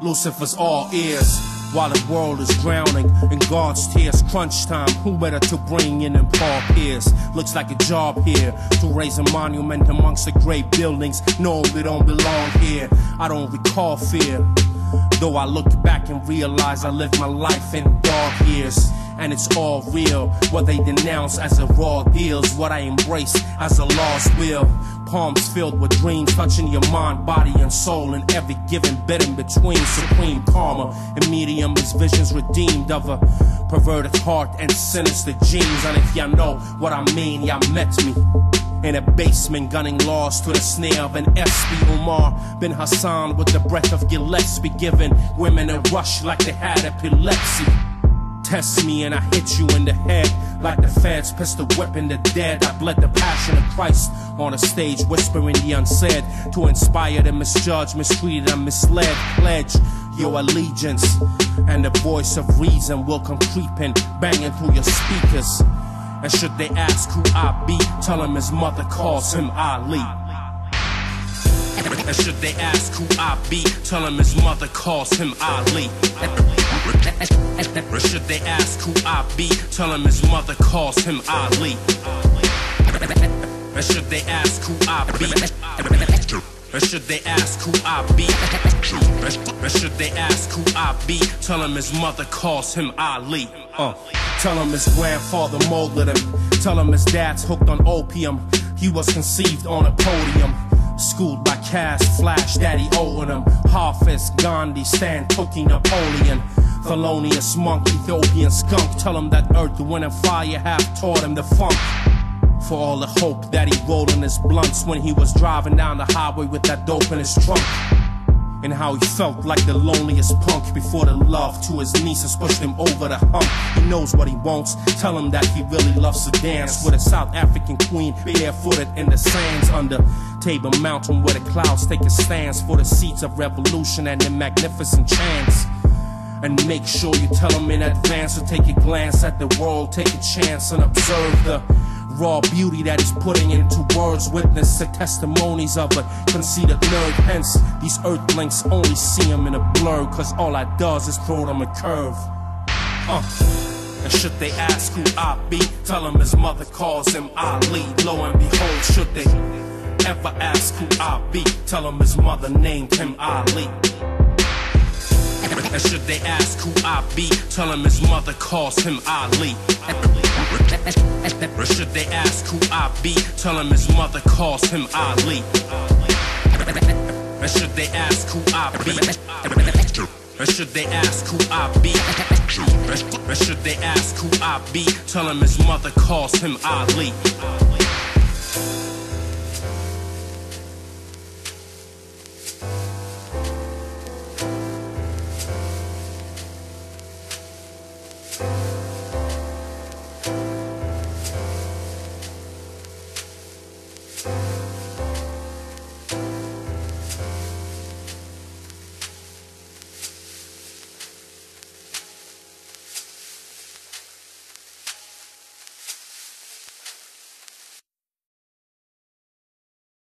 Lucifer's all ears, while the world is drowning in God's tears. Crunch time, who better to bring in and Paul Pierce? Looks like a job here to raise a monument amongst the great buildings. No, we don't belong here. I don't recall fear, though I look back and realize I lived my life in dark years. And it's all real. What they denounce as a raw deal's what I embrace as a lost will. Palms filled with dreams touching your mind, body, and soul, and every given bit in between. Supreme karma, and medium is visions redeemed of a perverted heart and sinister genes. And if y'all know what I mean, y'all met me in a basement, gunning lost to the snare of an SP. Umar bin Hassan with the breath of Gillespie, giving women a rush like they had epilepsy. Test me and I hit you in the head like the feds pistol whipping the dead. I bled the passion of Christ on a stage, whispering the unsaid to inspire the misjudged, mistreated, and misled. Pledge your allegiance, and the voice of reason will come creeping, banging through your speakers. And should they ask who I be, tell them his mother calls him Ali. And should they ask who I be, tell him his mother calls him Ali. Or should they ask who I be, tell him his mother calls him Ali. Or should they ask who I be, or should they ask who I be, or should they ask who I be, tell him his mother calls him Ali. Tell him his grandfather molded him, tell him his dad's hooked on opium. He was conceived on a podium, schooled by caste, flash daddy owing him. Hafiz, Gandhi, Stan, Tookie, Napoleon, Thelonious Monk, Ethiopian skunk. Tell him that earth, wind, and fire have taught him the funk. For all the hope that he rolled in his blunts when he was driving down the highway with that dope in his trunk. And how he felt like the loneliest punk before the love to his nieces pushed him over the hump. He knows what he wants, tell him that he really loves to dance with a South African queen, barefooted in the sands under Table Mountain, where the clouds take a stance for the seeds of revolution and the magnificent chants. And make sure you tell him in advance to take a glance at the world, take a chance and observe the raw beauty that he's putting into words. Witness the testimonies of a conceited nerd. Hence, these earthlings only see him in a blur, cause all I does is throw them a curve. And should they ask who I be, tell him his mother calls him Ali. Lo and behold, should they ever ask who I be, tell him his mother named him Ali. And should they ask who I be, tell him his mother calls him Ali. Or should they ask who I be, tell him his mother calls him Ali. And should they ask who I be, or should they ask who I be, or should they ask who I be, tell him his mother calls him Ali.